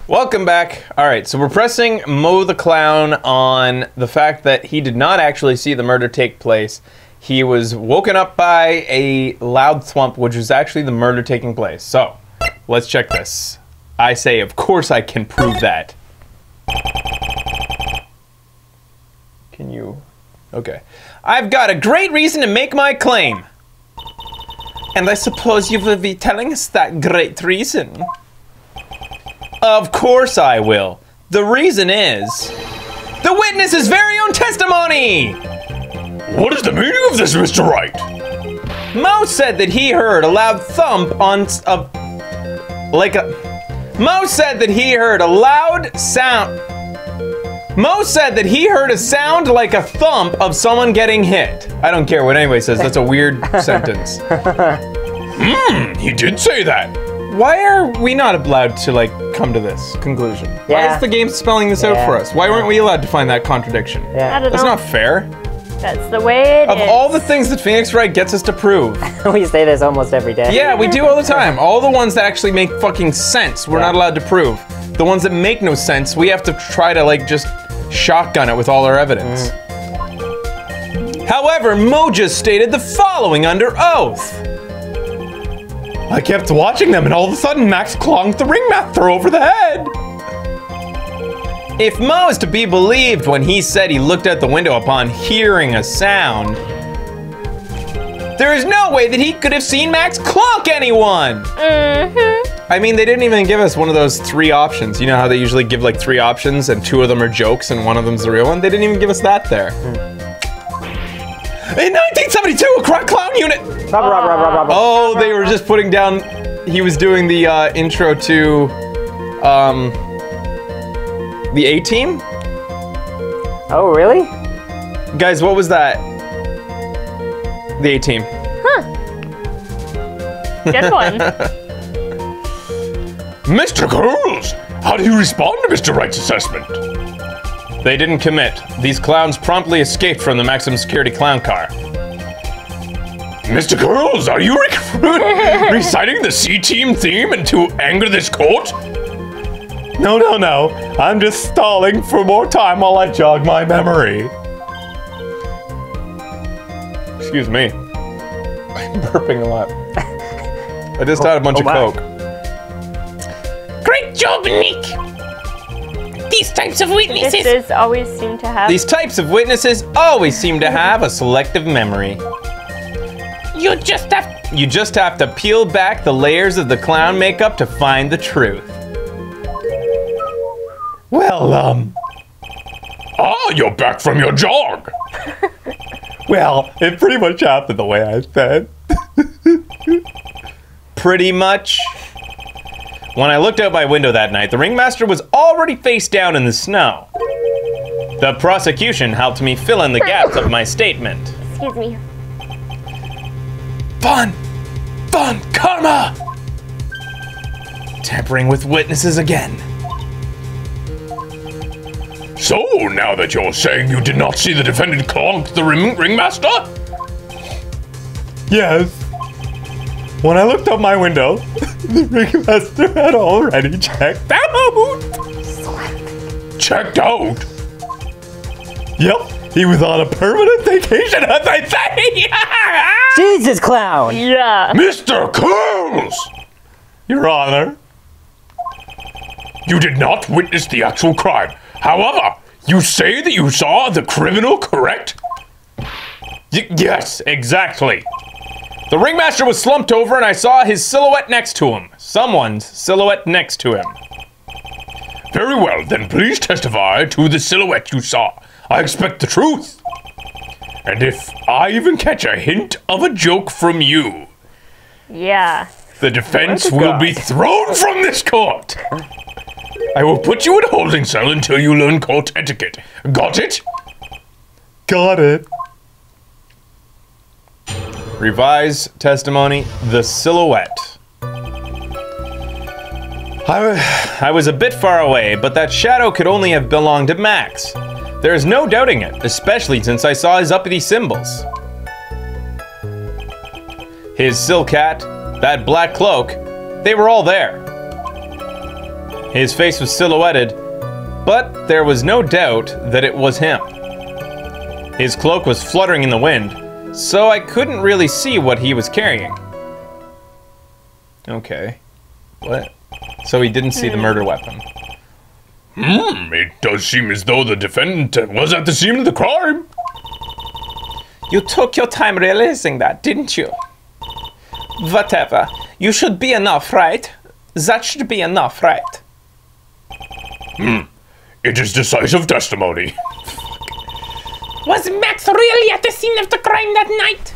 Welcome back. Alright, so we're pressing Mo the Clown on the fact that he did not actually see the murder take place. He was woken up by a loud thwump, which was actually the murder taking place. So, let's check this. I say, of course I can prove that. Can you... Okay. I've got a great reason to make my claim. And I suppose you will be telling us that great reason. Of course I will. The reason is... the witness's very own testimony! What is the meaning of this, Mr. Wright? Mo said that he heard a loud thump on Mo said that he heard a loud sound. Mo said that he heard a sound like a thump of someone getting hit. I don't care what anybody says, that's a weird sentence. He did say that. Why are we not allowed to, like, come to this conclusion? Why is the game spelling this out for us? Why weren't we allowed to find that contradiction? Yeah. I don't That's know. not fair. That's the way it is. Of all the things that Phoenix Wright gets us to prove. We say this almost every day. Yeah, we do all the time. All the ones that actually make fucking sense, we're not allowed to prove. The ones that make no sense, we have to try to, like, just shotgun it with all our evidence. However, Mo just stated the following under oath. I kept watching them and all of a sudden Max clonked the ringmaster over the head. If Mo is to be believed when he said he looked out the window upon hearing a sound, there is no way that he could have seen Max clonk anyone! I mean, they didn't even give us one of those 3 options. You know how they usually give like 3 options and 2 of them are jokes and 1 of them's the real one? They didn't even give us that there. In 1972, a clown unit. Oh, they were just putting down, he was doing the intro to the A-Team? Oh, really? Guys, what was that? The A-Team. Good one. Mr. Curls, how do you respond to Mr. Wright's assessment? They didn't commit. These clowns promptly escaped from the maximum security clown car. Mr. Curls, are you reciting the C-Team theme and to anger this court? No. I'm just stalling for more time while I jog my memory. Excuse me. I'm burping a lot. I just had a bunch of Coke. Great job, Nick! These types of witnesses... Witnesses always seem to have... These types of witnesses always seem to have a selective memory. You just have to peel back the layers of the clown makeup to find the truth. Well, you're back from your jog. Well, it pretty much happened the way I said. Pretty much. When I looked out my window that night, the ringmaster was already face down in the snow. The prosecution helped me fill in the gaps of my statement. Excuse me. Fun, karma! Tampering with witnesses again. So, now that you're saying you did not see the defendant clonk the ringmaster? Yes. When I looked out my window, the ringmaster had already checked out. Checked out? Yep, he was on a permanent vacation, as I say. Jesus, clown! Yeah. Mr. Curls! Your Honor, you did not witness the actual crime. However, you say that you saw the criminal, correct? Yes, exactly. The ringmaster was slumped over and I saw his silhouette next to him. Someone's silhouette next to him. Very well, then please testify to the silhouette you saw. I expect the truth. And if I even catch a hint of a joke from you, Yeah. the defense will be thrown from this court. I will put you in a holding cell until you learn court etiquette. Got it? Got it. Revise testimony, the silhouette. I was a bit far away, but that shadow could only have belonged to Max. There is no doubting it, especially since I saw his uppity symbols. His silk hat, that black cloak, they were all there. His face was silhouetted, but there was no doubt that it was him. His cloak was fluttering in the wind, so I couldn't really see what he was carrying. Okay. What? So he didn't see the murder weapon. It does seem as though the defendant was at the scene of the crime. You took your time realizing that, didn't you? Whatever. You should be enough, right? That should be enough, right? It is decisive testimony. Was Max really at the scene of the crime that night?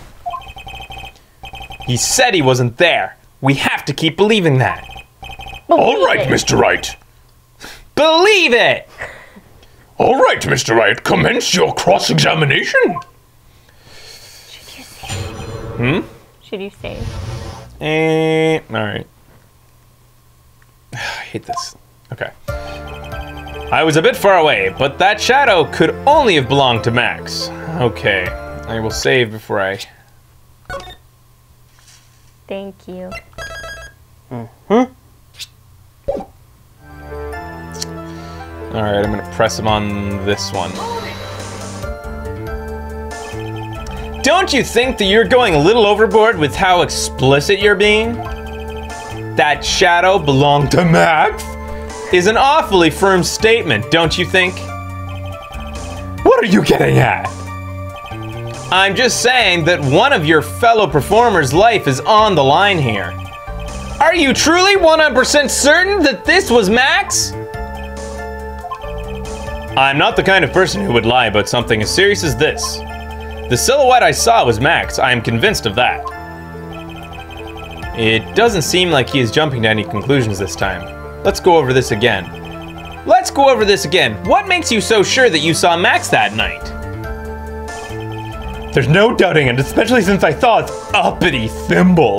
He said he wasn't there. We have to keep believing that. All right, Mr. Wright. Believe it! All right, Mr. Wright, commence your cross-examination. Should you say? Alright. I hate this. Okay. I was a bit far away, but that shadow could only have belonged to Max. Okay. I will save before I... Thank you. Alright, I'm gonna press him on this one. Don't you think that you're going a little overboard with how explicit you're being? That shadow belonged to Max is an awfully firm statement, don't you think? What are you getting at? I'm just saying that one of your fellow performers' life is on the line here. Are you truly 100% certain that this was Max? I'm not the kind of person who would lie about something as serious as this. The silhouette I saw was Max, I am convinced of that. It doesn't seem like he is jumping to any conclusions this time. Let's go over this again. Let's go over this again. What makes you so sure that you saw Max that night? There's no doubting it, especially since I saw its uppity symbol.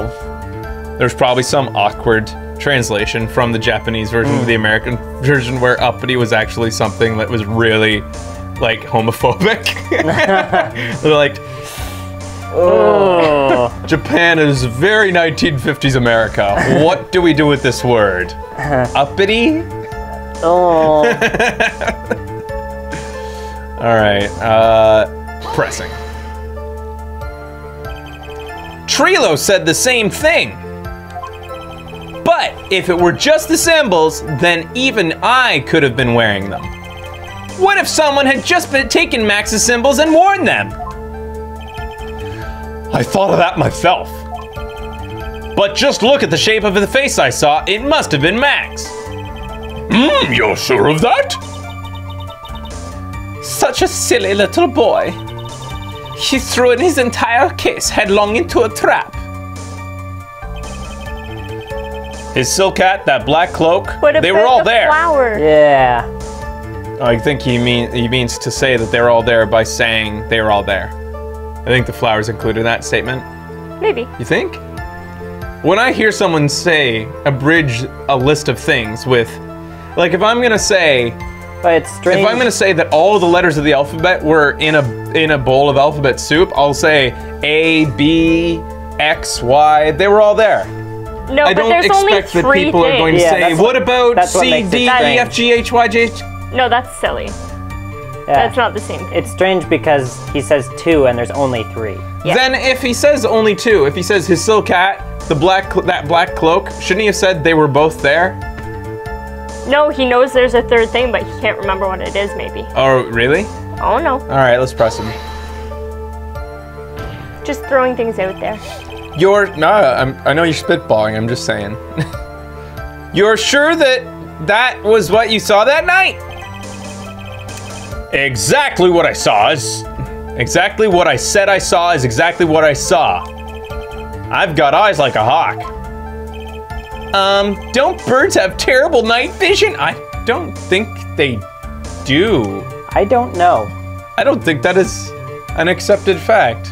There's probably some awkward translation from the Japanese version to the American version where uppity was actually something that was really, like, homophobic. They're like, Oh. Japan is very 1950s America. What do we do with this word? Uppity? Oh. Alright, pressing. Trilo said the same thing. But if it were just the symbols, then even I could have been wearing them. What if someone had just taken Max's symbols and worn them? I thought of that myself. But just look at the shape of the face I saw. It must have been Max. You're sure of that? Such a silly little boy. He threw in his entire case headlong into a trap. His silk hat, that black cloak, What they were about all the there. flower? Yeah. I think he means to say that they're all there by saying they were all there. I think the flowers included in that statement. Maybe. You think? When I hear someone say, abridge a list of things with, like if I'm gonna say, But it's strange. if I'm gonna say that all the letters of the alphabet were in a bowl of alphabet soup, I'll say A, B, X, Y, they were all there. No, I but don't there's only expect that three people are going to Yeah, say, that's what what- about that's what C, makes it D, E, strange. F, G, H, Y, J, H? No, that's silly. Yeah. That's not the same thing. It's strange because he says 2 and there's only 3. Yeah. Then if he says only 2, if he says his silk hat, that black cloak, shouldn't he have said they were both there? No, he knows there's a third thing, but he can't remember what it is, maybe. Oh, really? Oh no. All right, let's press him. Just throwing things out there. I know you're spitballing, I'm just saying. You're sure that was what you saw that night? Exactly what I saw is exactly what I said I saw is exactly what I saw. I've got eyes like a hawk. Don't birds have terrible night vision? I don't think they do. I don't know. I don't think that is an accepted fact.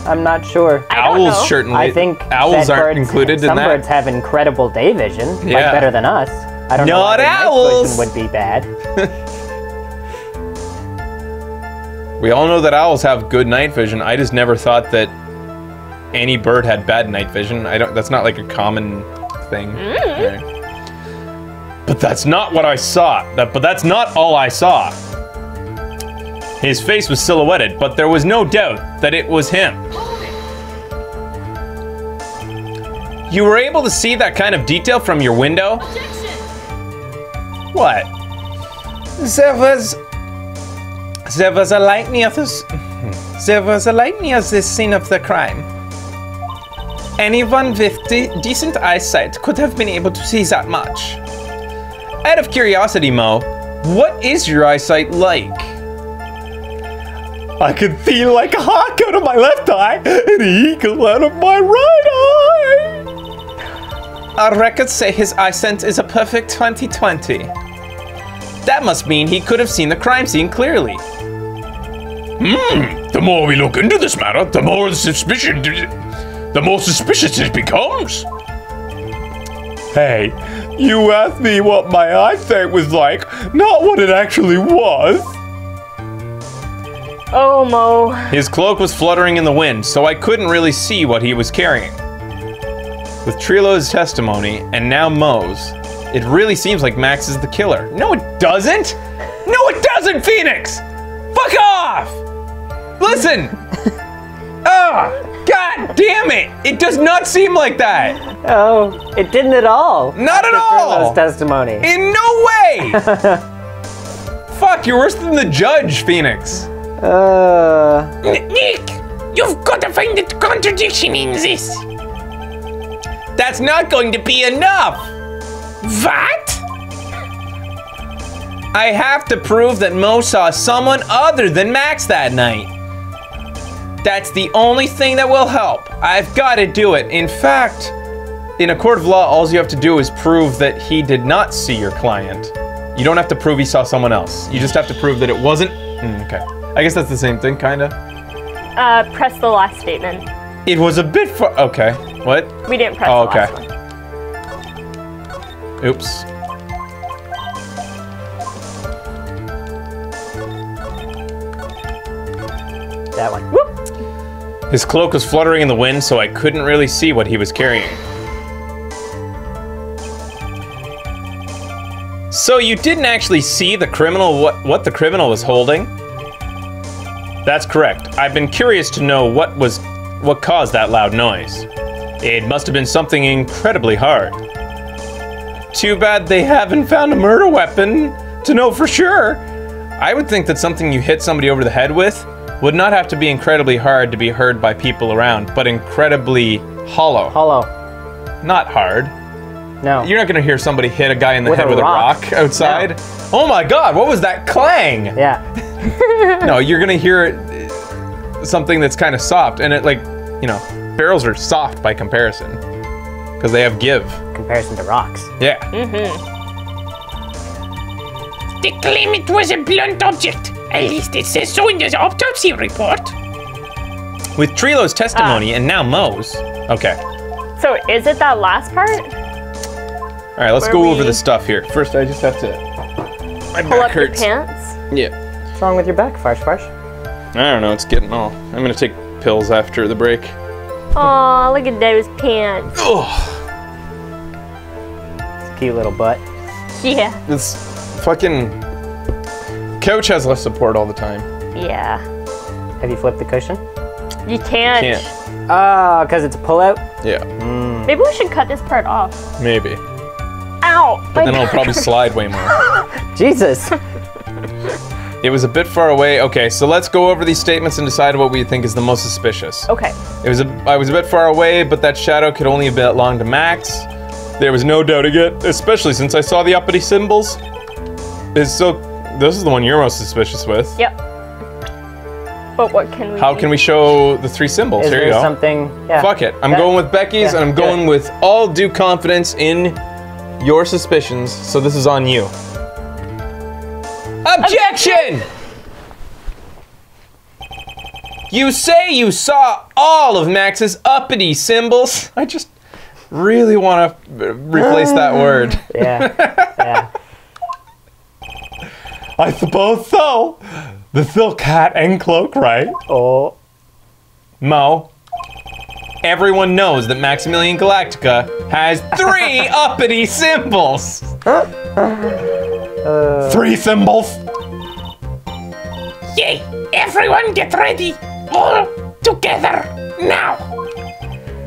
I'm not sure. I don't Owls know. certainly. I think owls that aren't birds, included in some that. birds have incredible day vision, Yeah. like better than us. I don't know why Not their night owls! vision would be bad. We all know that owls have good night vision. I just never thought that any bird had bad night vision. That's not like a common thing. Right. But that's not what I saw. But that's not all I saw. His face was silhouetted, but there was no doubt that it was him. You were able to see that kind of detail from your window? What? There was a light near this. There was a light near the scene of the crime. Anyone with decent eyesight could have been able to see that much. Out of curiosity, Mo, what is your eyesight like? I can see like a hawk out of my left eye and an eagle out of my right eye. Our records say his eyesight is a perfect 20/20. That must mean he could have seen the crime scene clearly. The more we look into this matter, the more suspicious it becomes. Hey, you asked me what my eyesight was like, not what it actually was. Oh, Mo. His cloak was fluttering in the wind, so I couldn't really see what he was carrying. With Trilo's testimony, and now Mo's, it really seems like Max is the killer. No, it doesn't! No, it doesn't, Phoenix! Fuck off! Listen! God damn it! It does not seem like that! Oh, it didn't at all. Not at After all! Furlow's testimony. In no way! Fuck, you're worse than the judge, Phoenix. Nick, you've got to find the contradiction in this. That's not going to be enough. What? I have to prove that Mo saw someone other than Max that night. That's the only thing that will help. I've got to do it. In fact, in a court of law, all you have to do is prove that he did not see your client. You don't have to prove he saw someone else. You just have to prove that it wasn't. Okay. I guess that's the same thing, kinda. Press the last statement. It was a bit far. Okay. What? We didn't press the last one. Oops. That one. Whoop. His cloak was fluttering in the wind, so I couldn't really see what he was carrying. So you didn't actually see the criminal, what the criminal was holding? That's correct. I've been curious to know what caused that loud noise. It must have been something incredibly hard. Too bad they haven't found a murder weapon to know for sure. I would think that something you hit somebody over the head with would not have to be incredibly hard to be heard by people around, but incredibly hollow. Hollow. Not hard. No. You're not gonna hear somebody hit a guy in the head with a rock outside. No. Oh my God, what was that clang? Yeah. No, you're gonna hear it, something that's kind of soft, and it barrels are soft by comparison, because they have give. Comparison to rocks. Yeah. They claim it was a blunt object. At least it says so in the autopsy report. With Trilo's testimony and now Mo's. Okay. So is it that last part? All right, let's Where go we- over the stuff here. First, I just have to. My Pull back up your hurts. pants? Yeah. What's wrong with your back, Farsh? I don't know. It's getting all. I'm gonna take pills after the break. Aw, look at those pants. Oh, It's a cute little butt. Yeah. this fucking couch has less support all the time. Yeah. Have you flipped the cushion? You can't. Can't. Oh, because it's a pullout? Yeah. Maybe we should cut this part off. Maybe. Ow! But then it'll probably slide way more. Jesus. It was a bit far away. Okay, so let's go over these statements and decide what we think is the most suspicious. Okay. I was a bit far away, but that shadow could only have belonged to Max. There was no doubting it, especially since I saw the uppity symbols. This is the one you're most suspicious with. Yep. But what can we How do? can we show the three symbols? Is Here you there go. something? Yeah. Fuck it. I'm Yeah. going with Becky's, Yeah, and I'm do going it. with all due confidence in your suspicions, so this is on you. Objection! You say you saw all of Max's uppity symbols. I just really want to replace that word. Yeah. Yeah. I suppose so. The silk hat and cloak, right? Oh. Mo, everyone knows that Maximilian Galactica has 3 uppity symbols. 3 symbols. Yay! Everyone get ready! All together, now!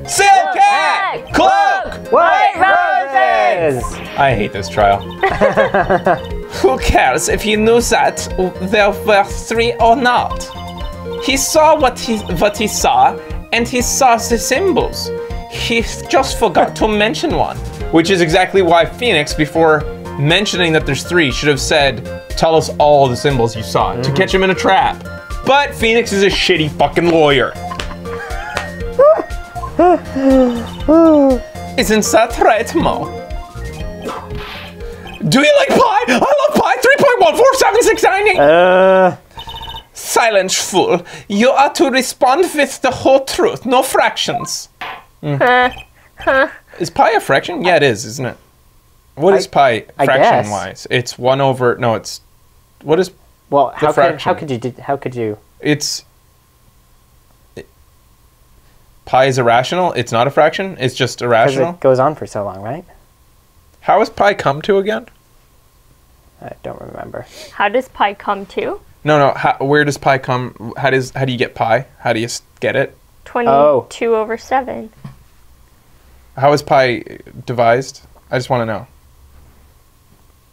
Silk hat, cloak, White roses! roses! I hate this trial. Who cares if he knew that there were 3 or not? He saw what he saw, and he saw the symbols. He just forgot to mention one. Which is exactly why Phoenix, before mentioning that there's 3, should have said, tell us all the symbols you saw, to catch him in a trap. But Phoenix is a shitty fucking lawyer. Isn't that right, Mo? Do you like pie? I love pie! 3.14769! Silent fool. You are to respond with the whole truth, no fractions. Is pi a fraction? Yeah, it is, isn't it? What is pi fraction-wise? It's 1 over... No, it's... What is... Well, how fraction? could you? It's... Pi is irrational? It's not a fraction? It's just Because irrational? it goes on for so long, right? How has pi come to again? I don't remember. How does pi come to? No. Where does pi come? How do you get pi? How do you get it? 22 over 7. How is pi devised? I just want to know.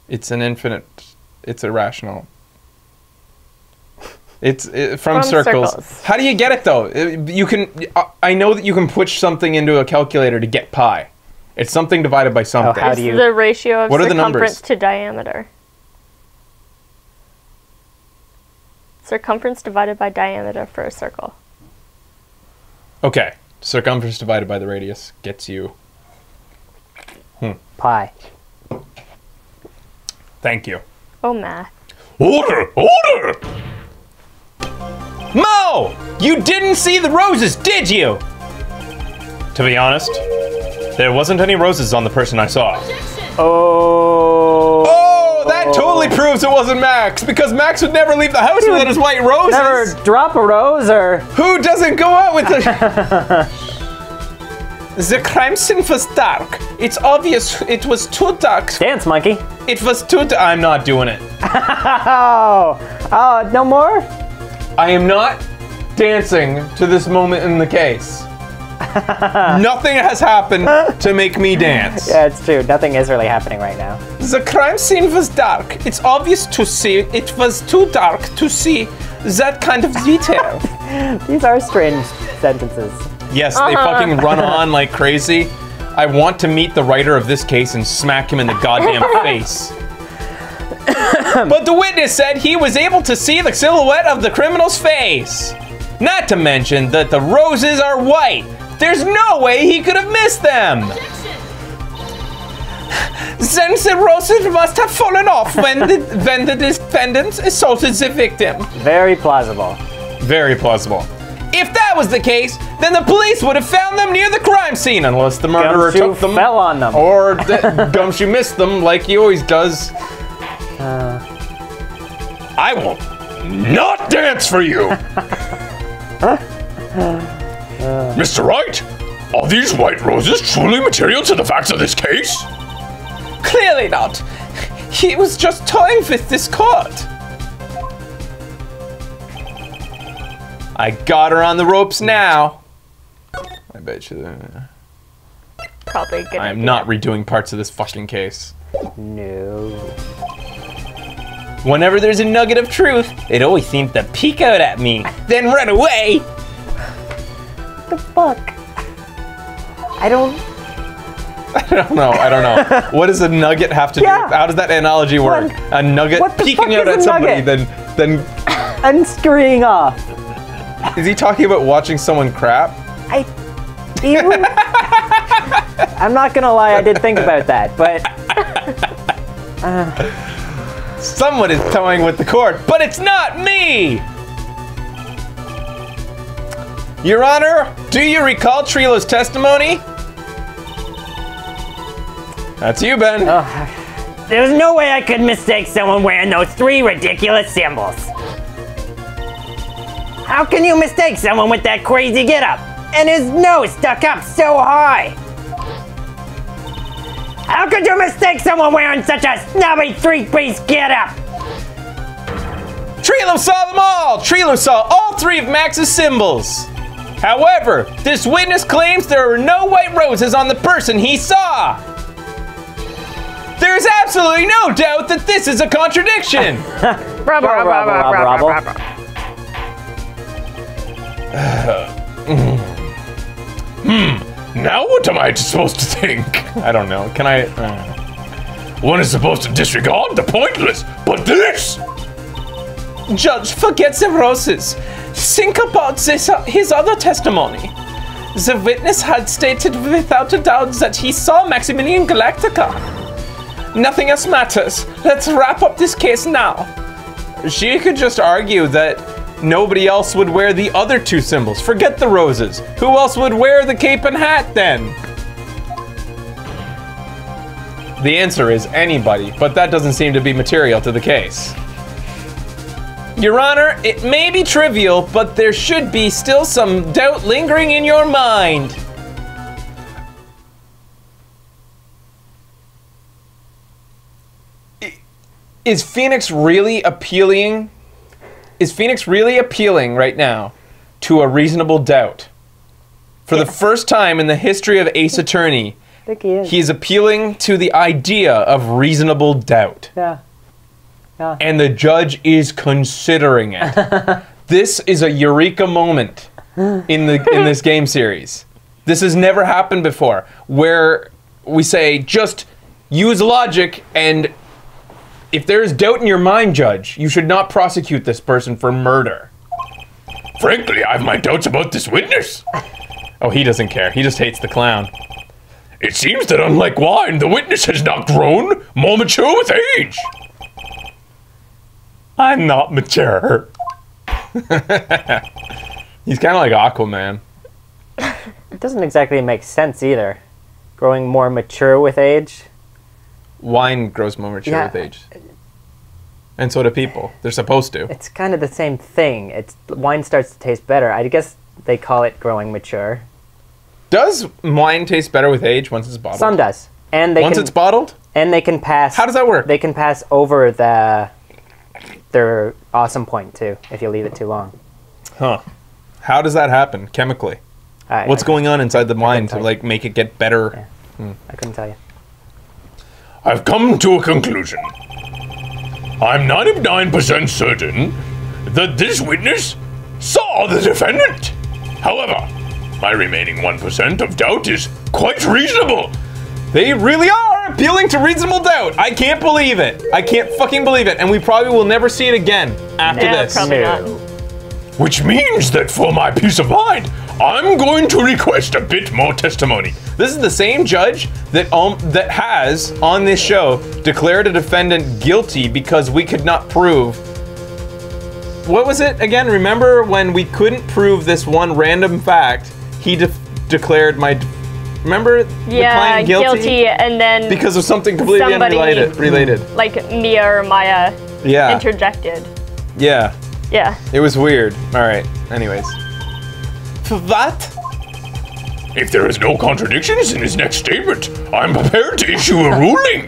It's an infinite. It's irrational. It's from circles. How do you get it though? You can. I know that you can push something into a calculator to get pi. It's something divided by something. how do you- The ratio of What are the numbers? circumference to diameter. Circumference divided by diameter for a circle. Okay. Circumference divided by the radius gets you. Pi. Thank you. Oh, math. Order! Order! Mo! You didn't see the roses, did you? To be honest, there wasn't any roses on the person I saw. Oh. Oh, that totally proves it wasn't Max, because Max would never leave the house without his white roses. Never drop a rose or... Who doesn't go out with the... The crime scene was dark. It's obvious it was too dark. Dance, monkey. It was too I'm not doing it. Oh, no more? I am not dancing to this moment in the case. Nothing has happened to make me dance. Yeah, it's true. Nothing is really happening right now. The crime scene was dark. It's obvious to see it was too dark to see that kind of detail. These are strange sentences. Yes, they fucking run on like crazy. I want to meet the writer of this case and smack him in the goddamn face. But the witness said he was able to see the silhouette of the criminal's face. Not to mention that the roses are white. There's no way he could have missed them. Then the roses must have fallen off when the defendant assaulted the victim. Very plausible. Very plausible. If that was the case, then the police would have found them near the crime scene, unless the murderer Gumshoe took them. fell on them. Or Gumshoe missed them like he always does. I will not dance for you! Mr. Wright, are these white roses truly material to the facts of this case? Clearly not. He was just toying with this court. I got her on the ropes now. I bet you. Probably a good I am idea. not redoing parts of this fucking case. No. Whenever there's a nugget of truth, it always seems to peek out at me, then run away. What the fuck? I don't know. I don't know. What does a nugget have to do? Yeah. How does that analogy work? A nugget What the peeking fuck out is at a somebody, nugget? then I'm scurrying off. is he talking about watching someone crap? I'm not gonna lie, I did think about that, but Someone is toying with the court, but it's not me! Your Honor, do you recall Trilo's testimony? That's you, Ben. There's no way I could mistake someone wearing those 3 ridiculous symbols. How can you mistake someone with that crazy getup? And his nose stuck up so high. How could you mistake someone wearing such a snobby three-piece getup? Trilo saw them all! Trilo saw all 3 of Max's symbols. However, this witness claims there were no white roses on the person he saw. There is absolutely no doubt that this is a contradiction. Now what am I supposed to think? I don't know. Can I? One is supposed to disregard the pointless, but this! Judge, forget the roses. Think about this, his other testimony. The witness had stated without a doubt that he saw Maximilian Galactica. Nothing else matters. Let's wrap up this case now. She could just argue that nobody else would wear the other 2 symbols. Forget the roses. Who else would wear the cape and hat then? The answer is anybody, but that doesn't seem to be material to the case. Your Honor, it may be trivial, but there should be still some doubt lingering in your mind. Is Phoenix really appealing? Is Phoenix really appealing right now to a reasonable doubt? For the first time in the history of Ace Attorney, I think he is. he's appealing to the idea of reasonable doubt. Yeah. And the judge is considering it. This is a eureka moment in this game series. This has never happened before, where we say just use logic, and if there is doubt in your mind, Judge, you should not prosecute this person for murder. Frankly, I have my doubts about this witness. Oh, he doesn't care. He just hates the clown. It seems that unlike wine, the witness has not grown more mature with age. I'm not mature. He's kind of like Aquaman. It doesn't exactly make sense either. Growing more mature with age. Wine grows more mature with age. And so do people. They're supposed to. It's kind of the same thing. Wine starts to taste better. I guess they call it growing mature. Does wine taste better with age once it's bottled? Some does. And they once can, it's bottled? And they can pass... How does that work? They can pass over their awesome point, too, if you leave it too long. Huh. How does that happen chemically? What's going on inside the wine to like make it get better? Yeah. I couldn't tell you. I've come to a conclusion. I'm 99% certain that this witness saw the defendant. However, my remaining 1% of doubt is quite reasonable. They really are appealing to reasonable doubt. I can't believe it. I can't fucking believe it. And we probably will never see it again after this. Probably not. Which means that for my peace of mind, I'm going to request a bit more testimony. This is the same judge that has, on this show, declared a defendant guilty because we could not prove... What was it again? Remember when we couldn't prove this one random fact, he declared my... Remember? Yeah, guilty, and then... Because of something completely unrelated. Like Mia or Maya interjected. Yeah. Yeah. It was weird. Alright, anyways. What? If there is no contradictions in his next statement, I'm prepared to issue a ruling.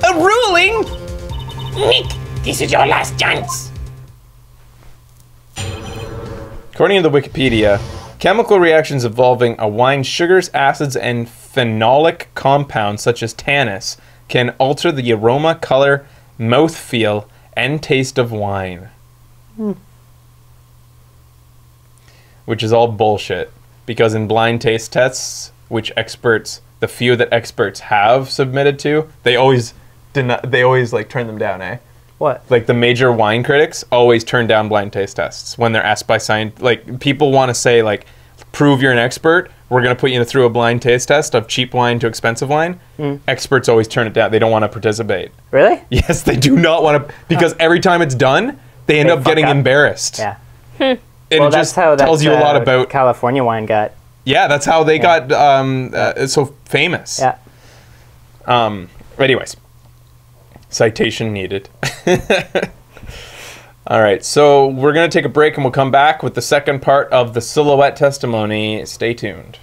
A ruling? Nick, this is your last chance. According to the Wikipedia, chemical reactions involving a wine's sugars, acids, and phenolic compounds such as tannins can alter the aroma, color, mouthfeel, and taste of wine. Which is all bullshit, because in blind taste tests, which the few that experts have submitted to, they always like turn them down, eh? What? Like the major wine critics always turn down blind taste tests when they're asked by science. Like people want to say like, prove you're an expert. We're gonna put you through a blind taste test of cheap wine to expensive wine. Experts always turn it down. They don't want to participate. Really? Yes, they do not want to, because every time it's done, they end up getting embarrassed. Yeah. And Well, it that's just how tells you a lot about California wine got. Yeah, that's how they got so famous. Yeah. Anyways, citation needed. All right, so we're gonna take a break and we'll come back with the second part of the silhouette testimony. Stay tuned.